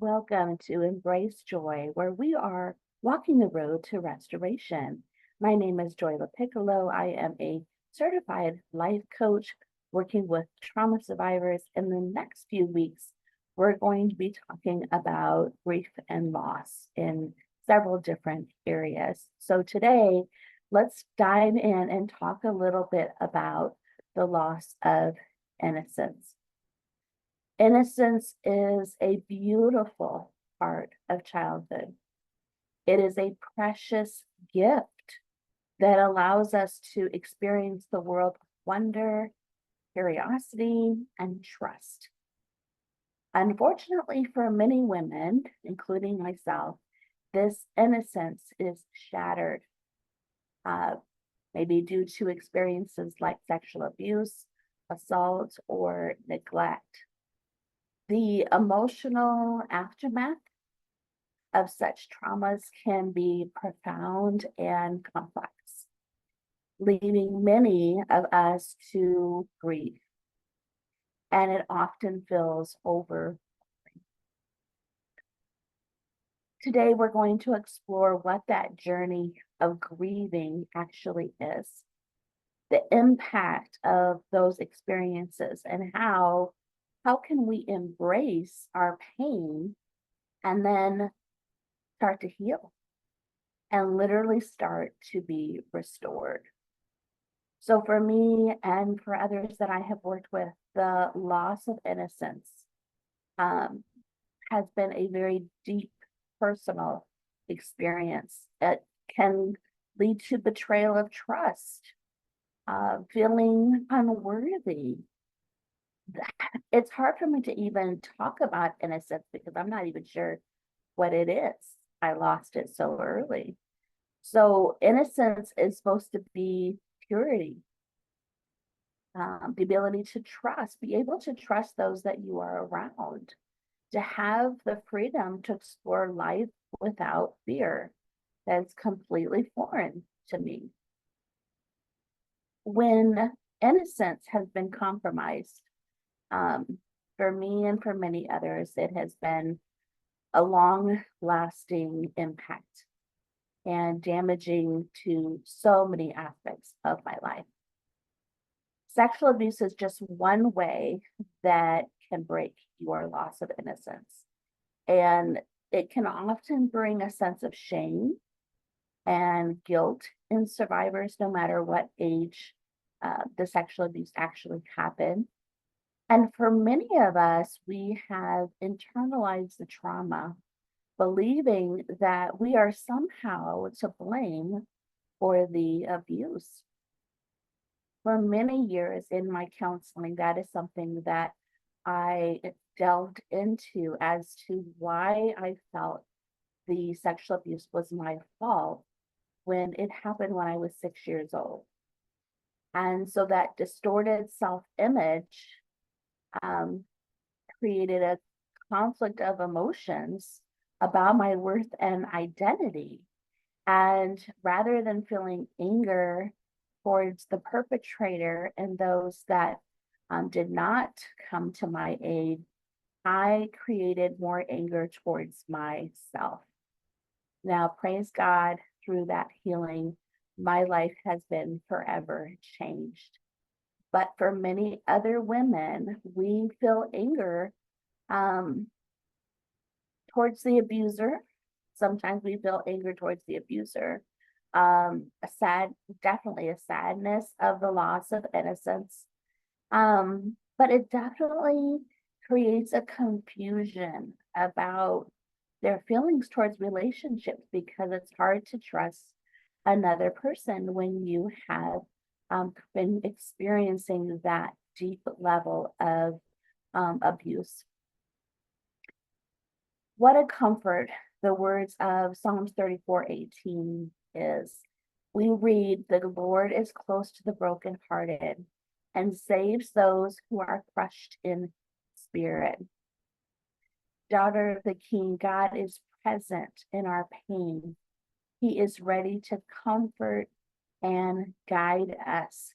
Welcome to Embrace Joy, where we are walking the road to restoration. My name is Joy LaPiccolo. I am a certified life coach working with trauma survivors. In the next few weeks, we're going to be talking about grief and loss in several different areas. So today, let's dive in and talk a little bit about the loss of innocence. Innocence is a beautiful part of childhood. It is a precious gift that allows us to experience the world with wonder, curiosity, and trust. Unfortunately, for many women, including myself, this innocence is shattered, uh, maybe due to experiences like sexual abuse, assault, or neglect. The emotional aftermath of such traumas can be profound and complex, leading many of us to grieve, and it often feels over. Today, we're going to explore what that journey of grieving actually is, the impact of those experiences, and how can we embrace our pain and then start to heal and literally start to be restored. So, for me and for others that I have worked with, the loss of innocence um, has been a very deep personal experience. It can lead to betrayal of trust, feeling unworthy. It's hard for me to even talk about innocence because I'm not even sure what it is. I lost it so early. So innocence is supposed to be purity, the ability to trust, be able to trust those that you are around, to have the freedom to explore life without fear. That's completely foreign to me. When innocence has been compromised, um, for me and for many others, it has been a long lasting impact and damaging to so many aspects of my life. Sexual abuse is just one way that can break your loss of innocence. And it can often bring a sense of shame and guilt in survivors, no matter what age the sexual abuse actually happened. And for many of us, we have internalized the trauma, believing that we are somehow to blame for the abuse. For many years in my counseling, that is something that I delved into as to why I felt the sexual abuse was my fault when it happened when I was 6 years old. And so that distorted self image um, created a conflict of emotions about my worth and identity. And rather than feeling anger towards the perpetrator and those that did not come to my aid, I created more anger towards myself. Now, praise God, through that healing, my life has been forever changed. But for many other women, we feel anger um, towards the abuser. Sometimes we feel anger towards the abuser. Definitely a sadness of the loss of innocence. But it definitely creates a confusion about their feelings towards relationships because it's hard to trust another person when you have been experiencing that deep level of abuse. What a comfort the words of Psalms 34:18 is. We read, "The Lord is close to the brokenhearted and saves those who are crushed in spirit." Daughter of the King, God is present in our pain. He is ready to comfort and guide us.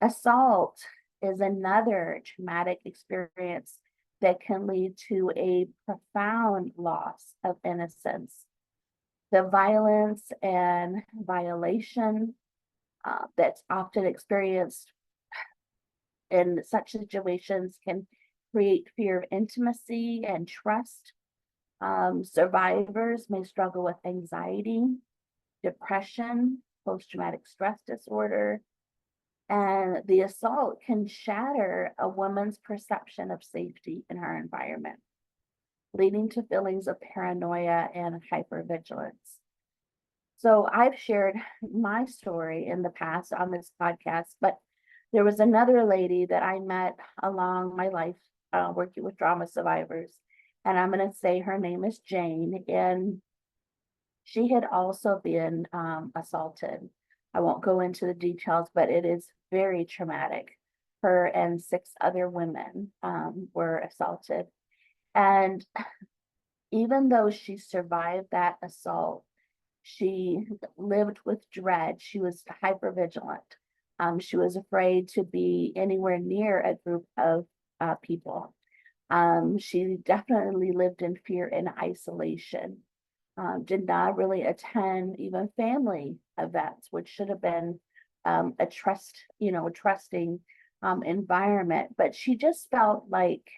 Assault is another traumatic experience that can lead to a profound loss of innocence. The violence and violation that's often experienced in such situations can create fear of intimacy and trust. Survivors may struggle with anxiety, depression, post-traumatic stress disorder, and the assault can shatter a woman's perception of safety in her environment, leading to feelings of paranoia and hypervigilance. So I've shared my story in the past on this podcast, but there was another lady that I met along my life working with trauma survivors. And I'm going to say her name is Jane. And she had also been assaulted. I won't go into the details, but it is very traumatic. Her and 6 other women were assaulted. And even though she survived that assault, she lived with dread. She was hypervigilant. She was afraid to be anywhere near a group of people. She definitely lived in fear and isolation. Did not really attend even family events, which should have been a trusting environment. But she just felt like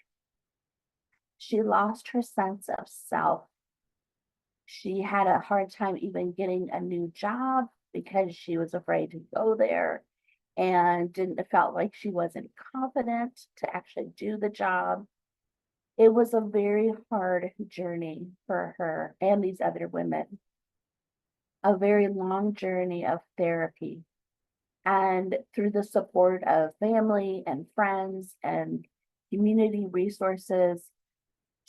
she lost her sense of self. She had a hard time even getting a new job because she was afraid to go there and felt like she wasn't confident to actually do the job. It was a very hard journey for her and these other women, a very long journey of therapy. And through the support of family and friends and community resources,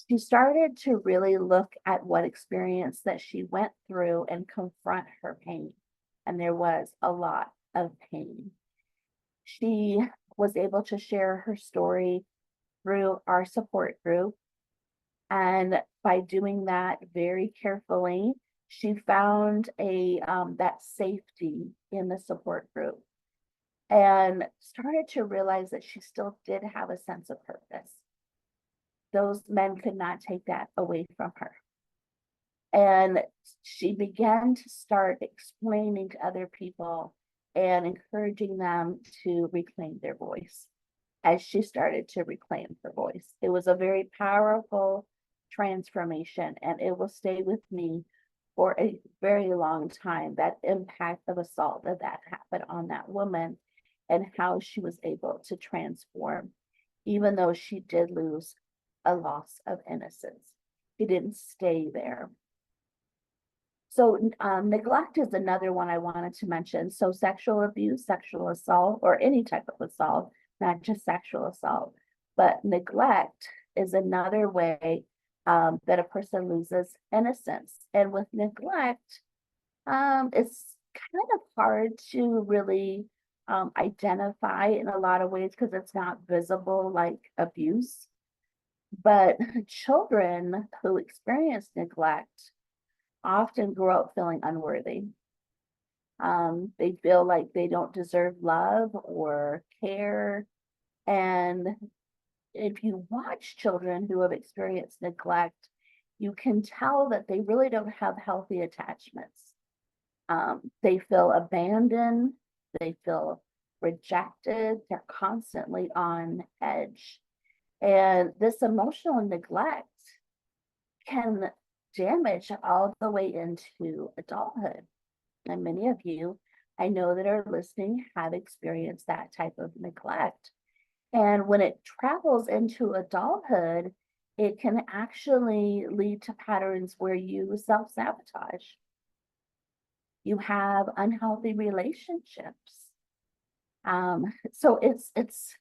she started to really look at what experience that she went through and confront her pain. And there was a lot of pain. She was able to share her story through our support group. And by doing that very carefully, she found that safety in the support group and started to realize that she still did have a sense of purpose. Those men could not take that away from her. And she began to start explaining to other people and encouraging them to reclaim their voice as she started to reclaim her voice. It was a very powerful transformation, and it will stay with me for a very long time. That impact of assault that happened on that woman and how she was able to transform, even though she did lose a loss of innocence. She didn't stay there. So neglect is another one I wanted to mention. So sexual abuse, sexual assault, or any type of assault, not just sexual assault, but neglect is another way that a person loses innocence. And with neglect, it's kind of hard to really identify in a lot of ways because it's not visible like abuse. But children who experience neglect often grow up feeling unworthy. They feel like they don't deserve love or care. And if you watch children who have experienced neglect, you can tell that they really don't have healthy attachments. They feel abandoned, they feel rejected, they're constantly on edge. And this emotional neglect can damage all the way into adulthood. And many of you, I know that are listening, have experienced that type of neglect. And when it travels into adulthood, it can actually lead to patterns where you self-sabotage. You have unhealthy relationships. So it's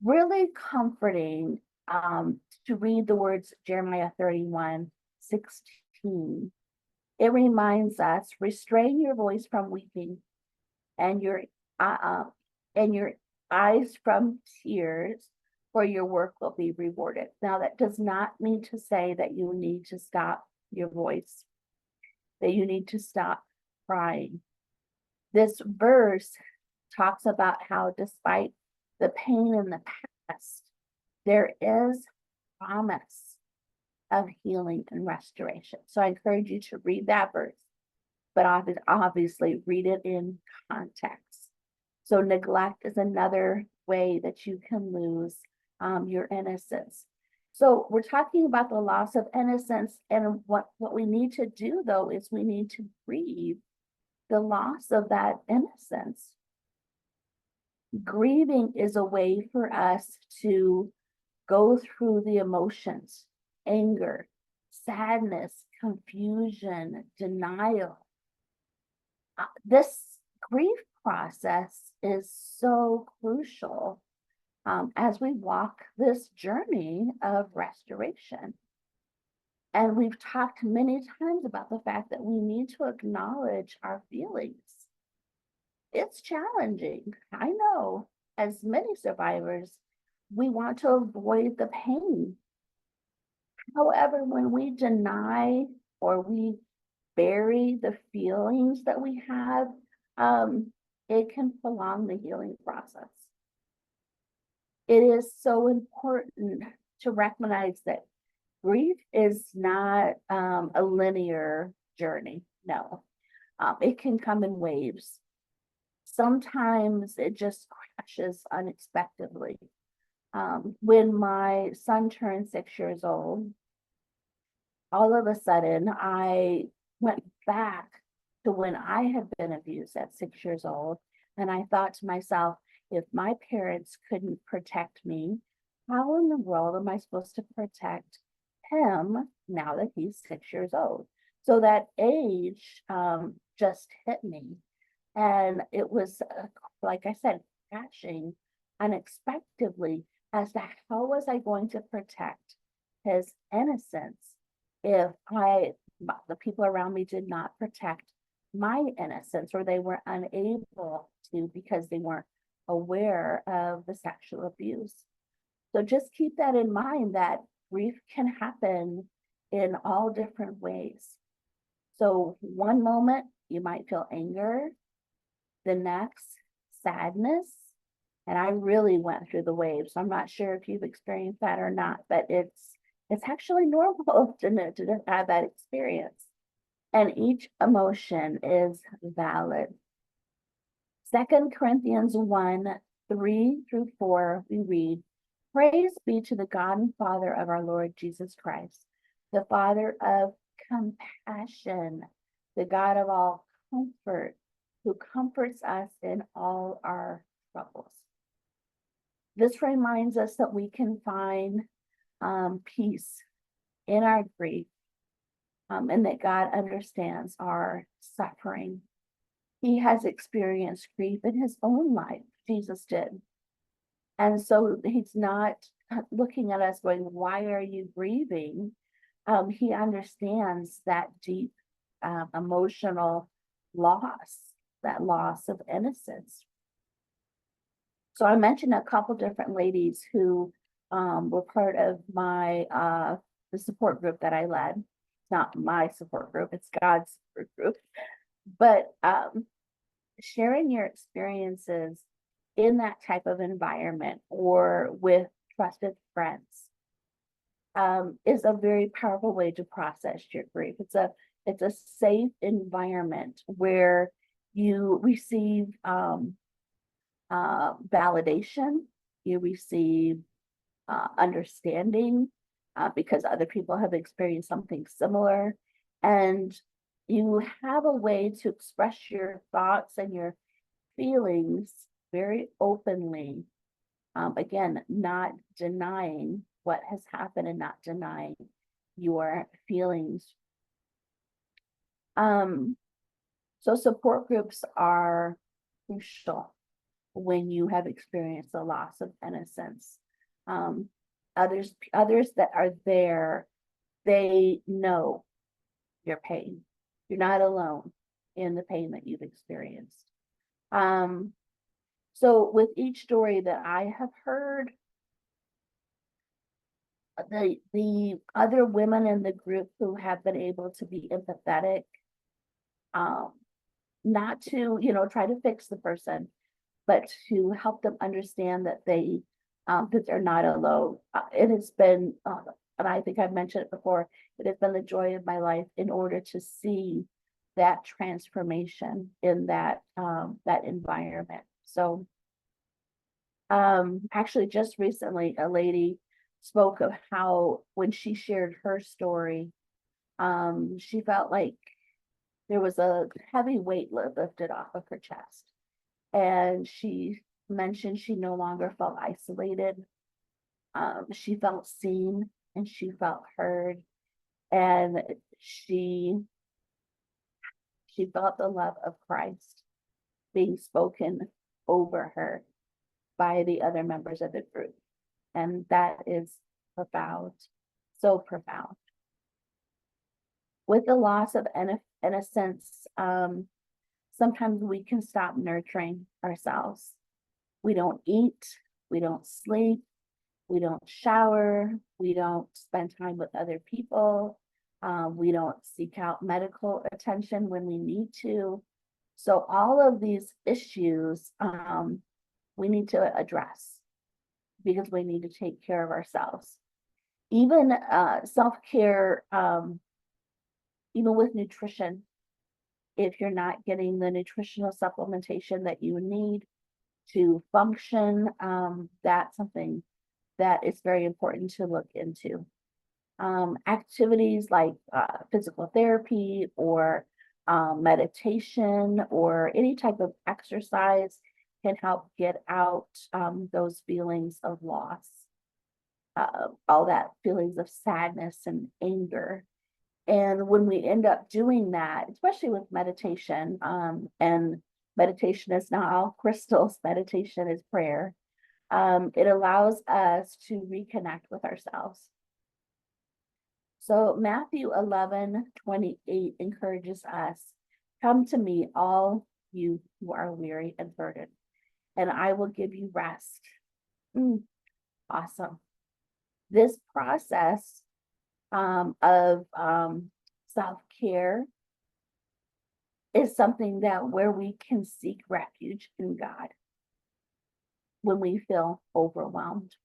really comforting to read the words Jeremiah 31:16. It reminds us, restrain your voice from weeping and your uh, and your eyes from tears, for your work will be rewarded. Now, that does not mean to say that you need to stop your voice, that you need to stop crying. This verse talks about how despite the pain in the past, there is promise of healing and restoration. So I encourage you to read that verse, but obviously read it in context. So neglect is another way that you can lose your innocence. So we're talking about the loss of innocence, and what we need to do, though, is we need to grieve the loss of that innocence. Grieving is a way for us to go through the emotions, anger, sadness, confusion, denial. This grief process is so crucial as we walk this journey of restoration. And we've talked many times about the fact that we need to acknowledge our feelings. It's challenging. I know, as many survivors, we want to avoid the pain. However, when we deny or we bury the feelings that we have, it can prolong the healing process. It is so important to recognize that grief is not a linear journey. No, it can come in waves. Sometimes it just crashes unexpectedly. When my son turned 6 years old, all of a sudden I went back to when I had been abused at 6 years old. And I thought to myself, if my parents couldn't protect me, how in the world am I supposed to protect him now that he's 6 years old? So that age just hit me. And it was, like I said, crashing unexpectedly as to how was I going to protect his innocence if the people around me did not protect my innocence, or they were unable to because they weren't aware of the sexual abuse. So just keep that in mind, that grief can happen in all different ways. So one moment you might feel anger, the next sadness. And I really went through the waves. So I'm not sure if you've experienced that or not, but it's actually normal to have that experience. And each emotion is valid. 2 Corinthians 1:3-4, we read, "Praise be to the God and Father of our Lord Jesus Christ, the Father of compassion, the God of all comfort, who comforts us in all our troubles." This reminds us that we can find peace in our grief, and that God understands our suffering. He has experienced grief in his own life. Jesus did. And so he's not looking at us going, "Why are you grieving?" He understands that deep emotional loss, that loss of innocence. So I mentioned a couple different ladies who were part of my the support group that I led. It's not my support group, it's God's support group. But sharing your experiences in that type of environment or with trusted friends is a very powerful way to process your grief. It's a safe environment where you receive validation, you receive understanding because other people have experienced something similar, and you have a way to express your thoughts and your feelings very openly. Again, not denying what has happened and not denying your feelings. So support groups are crucial when you have experienced the loss of innocence. Others that are there, they know your pain. You're not alone in the pain that you've experienced. So with each story that I have heard, the other women in the group who have been able to be empathetic, not to, try to fix the person, but to help them understand that they because they're not alone. It has been, and I think I've mentioned it before, it has been the joy of my life in order to see that transformation in that environment. So actually just recently a lady spoke of how when she shared her story, she felt like there was a heavy weight lifted off of her chest. And she mentioned she no longer felt isolated. She felt seen and she felt heard. And she she felt the love of Christ being spoken over her by the other members of the group. And that is profound, so profound. With the loss of innocence, sometimes we can stop nurturing ourselves. We don't eat, we don't sleep, we don't shower, we don't spend time with other people, we don't seek out medical attention when we need to. So all of these issues we need to address because we need to take care of ourselves. Even self-care, even with nutrition, if you're not getting the nutritional supplementation that you need to function, that's something that is very important to look into. Activities like physical therapy or meditation or any type of exercise can help get out those feelings of loss, all that feelings of sadness and anger. And when we end up doing that, especially with meditation, and meditation is not all crystals, meditation is prayer. It allows us to reconnect with ourselves. So Matthew 11:28 encourages us, come to me, all you who are weary and burdened, and I will give you rest. Awesome. This process of self-care is something that where we can seek refuge in God when we feel overwhelmed.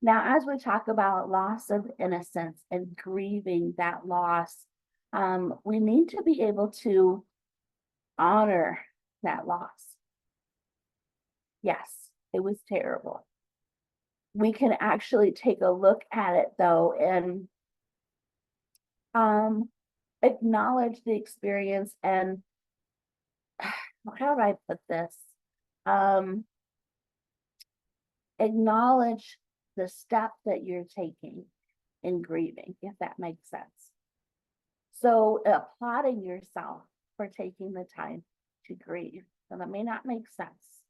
Now, as we talk about loss of innocence and grieving that loss, we need to be able to honor that loss. Yes, it was terrible. We can actually take a look at it though and acknowledge the experience and how do I put this? Acknowledge the step that you're taking in grieving, if that makes sense. So applauding yourself for taking the time to grieve. So that may not make sense,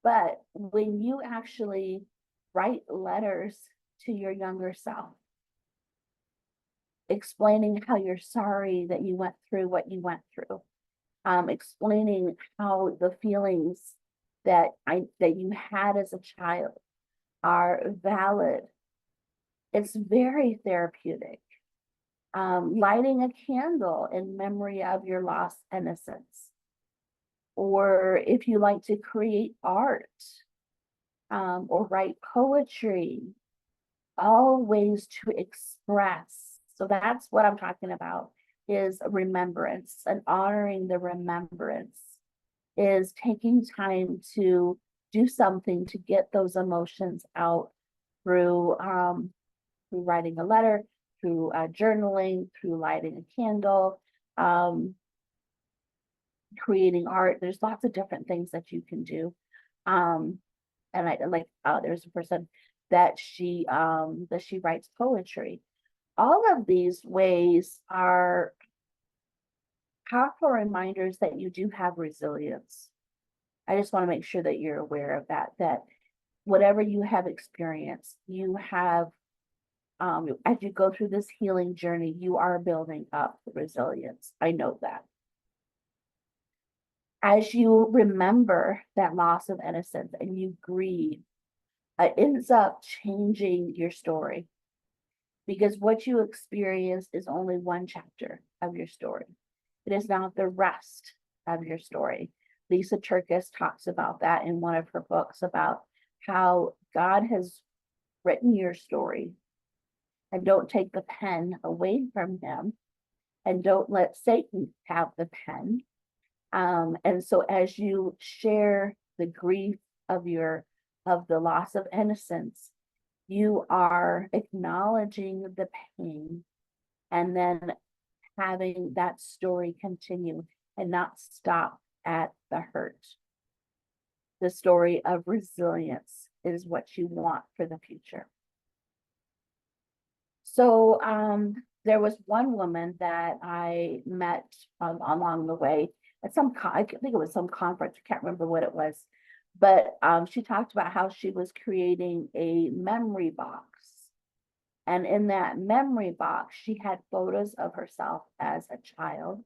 but when you actually write letters to your younger self, explaining how you're sorry that you went through what you went through, explaining how the feelings that you had as a child are valid. It's very therapeutic. Lighting a candle in memory of your lost innocence. Or if you like to create art, or write poetry, all ways to express. So that's what I'm talking about, is remembrance and honoring the remembrance, is taking time to do something to get those emotions out through writing a letter, through journaling, through lighting a candle, creating art. There's lots of different things that you can do. And I like, there's a person that she writes poetry. All of these ways are powerful reminders that you do have resilience. I just want to make sure that you're aware of that whatever you have experienced, you have, as you go through this healing journey, you are building up resilience. I know that. As you remember that loss of innocence and you grieve, it ends up changing your story, because what you experience is only one chapter of your story. It is not the rest of your story. Lisa Turkis talks about that in one of her books about how God has written your story, and don't take the pen away from him, and don't let Satan have the pen. And so as you share the grief of the loss of innocence, you are acknowledging the pain, and then having that story continue and not stop at the hurt. The story of resilience is what you want for the future. So there was one woman that I met along the way at I think it was some conference. I can't remember what it was, but she talked about how she was creating a memory box. And in that memory box, she had photos of herself as a child.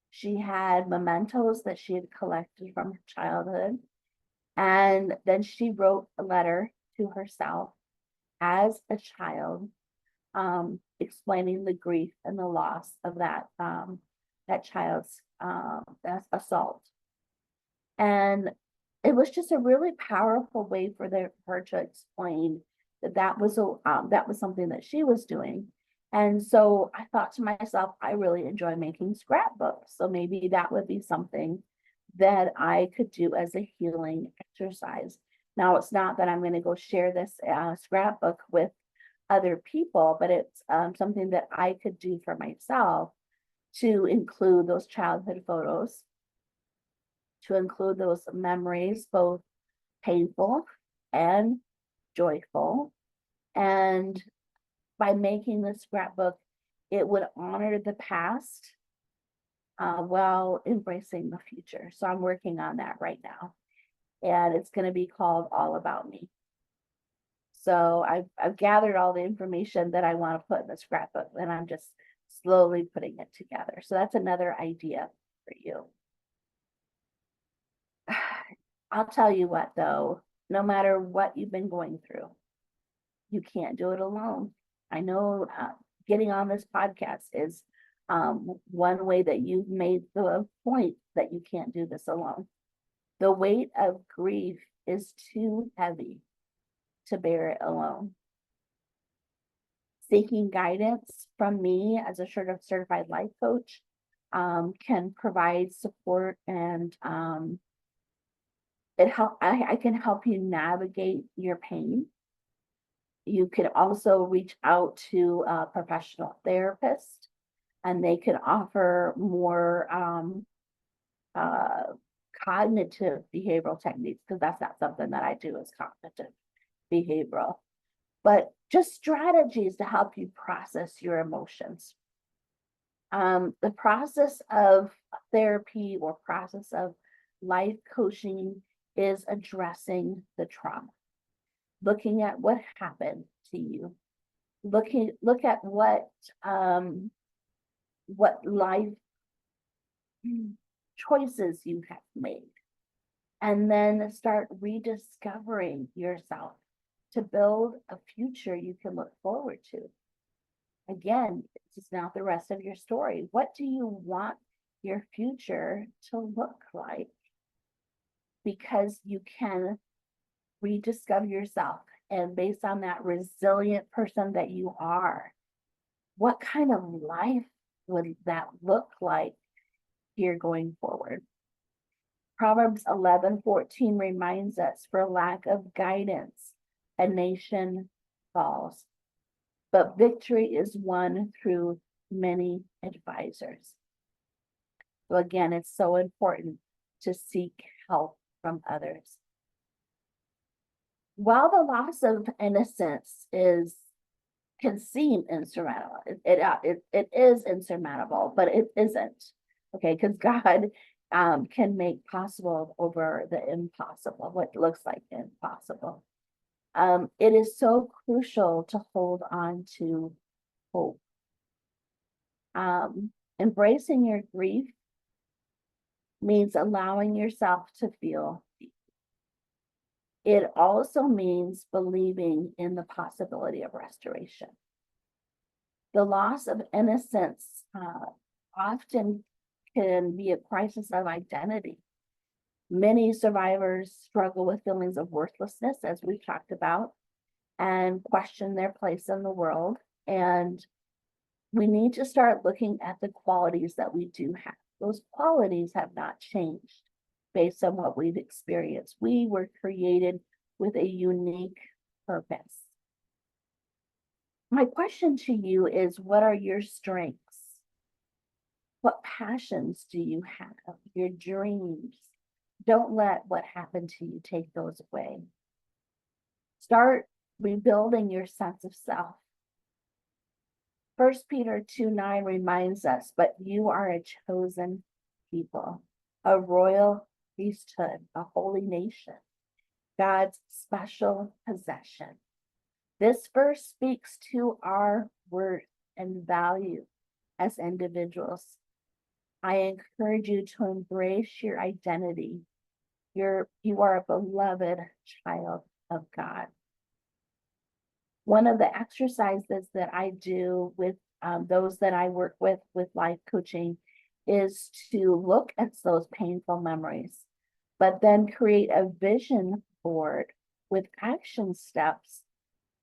She had mementos that she had collected from her childhood. And then she wrote a letter to herself as a child, explaining the grief and the loss of that child's assault. And it was just a really powerful way for her to explain that was something that she was doing. And so I thought to myself, I really enjoy making scrapbooks. So maybe that would be something that I could do as a healing exercise. Now, it's not that I'm going to go share this scrapbook with other people, but it's something that I could do for myself, to include those childhood photos, to include those memories, both painful and joyful. And by making the scrapbook, it would honor the past while embracing the future. So I'm working on that right now. And it's going to be called All About Me. So I've gathered all the information that I want to put in the scrapbook, and I'm just slowly putting it together. So that's another idea for you. I'll tell you what, though, no matter what you've been going through, you can't do it alone. I know getting on this podcast is one way that you've made the point that you can't do this alone. The weight of grief is too heavy to bear it alone. Seeking guidance from me as a certified life coach can provide support, and I can help you navigate your pain. You could also reach out to a professional therapist, and they can offer more cognitive behavioral techniques, because that's not something that I do, is cognitive behavioral, but just strategies to help you process your emotions. The process of therapy or process of life coaching is addressing the trauma, looking at what happened to you, look at what life choices you have made, and then start rediscovering yourself to build a future you can look forward to. Again, this is not the rest of your story. What do you want your future to look like? Because you can rediscover yourself, and based on that resilient person that you are, what kind of life would that look like here going forward? Proverbs 11:14 reminds us, for lack of guidance, a nation falls, but victory is won through many advisors. So again, it's so important to seek help from others. While the loss of innocence can seem insurmountable, it is insurmountable, but it isn't. Okay, because God can make possible over the impossible, what looks like impossible. It is so crucial to hold on to hope. Embracing your grief means allowing yourself to feel. It also means believing in the possibility of restoration. The loss of innocence often can be a crisis of identity. Many survivors struggle with feelings of worthlessness, as we've talked about, and question their place in the world. And we need to start looking at the qualities that we do have. Those qualities have not changed based on what we've experienced. We were created with a unique purpose. My question to you is, what are your strengths? What passions do you have? Your dreams? Don't let what happened to you take those away. Start rebuilding your sense of self. 1 Peter 2:9 reminds us, but you are a chosen people, a royal priesthood, a holy nation, God's special possession. This verse speaks to our worth and value as individuals. I encourage you to embrace your identity. You are a beloved child of God. One of the exercises that I do with those that I work with life coaching is to look at those painful memories, but then create a vision board with action steps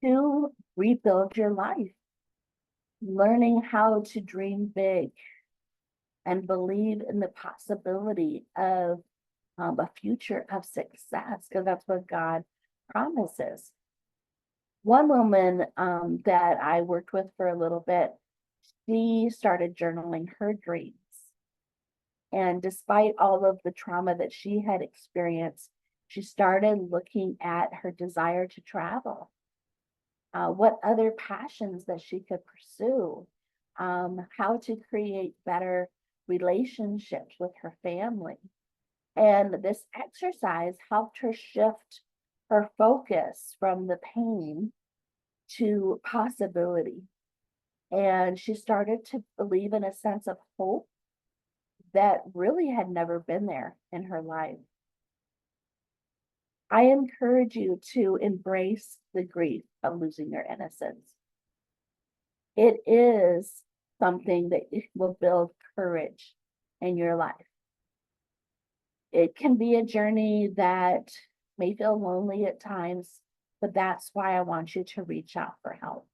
to rebuild your life, learning how to dream big and believe in the possibility of a future of success, because that's what God promises. One woman that I worked with for a little bit, she started journaling her dreams. And despite all of the trauma that she had experienced, she started looking at her desire to travel, what other passions that she could pursue, how to create better relationships with her family. And this exercise helped her shift her focus from the pain to possibility. And she started to believe in a sense of hope that really had never been there in her life. I encourage you to embrace the grief of losing your innocence. It is something that will build courage in your life. It can be a journey that may feel lonely at times, but that's why I want you to reach out for help.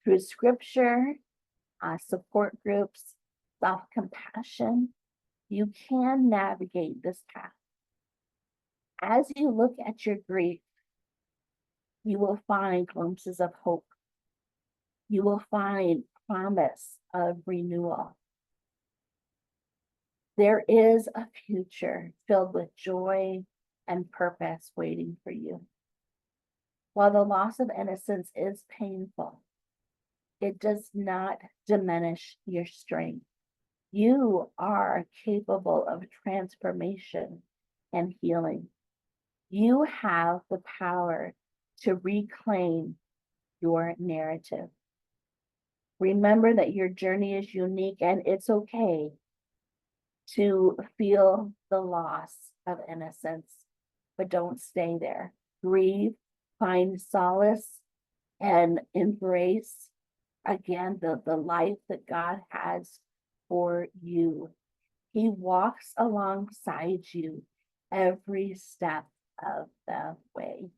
Through scripture, support groups, self-compassion, you can navigate this path. As you look at your grief, you will find glimpses of hope. You will find promise of renewal. There is a future filled with joy and purpose waiting for you. While the loss of innocence is painful, it does not diminish your strength. You are capable of transformation and healing. You have the power to reclaim your narrative. Remember that your journey is unique, and it's okay to feel the loss of innocence, but don't stay there. Grieve, find solace, and embrace again the life that God has for you. He walks alongside you every step of the way.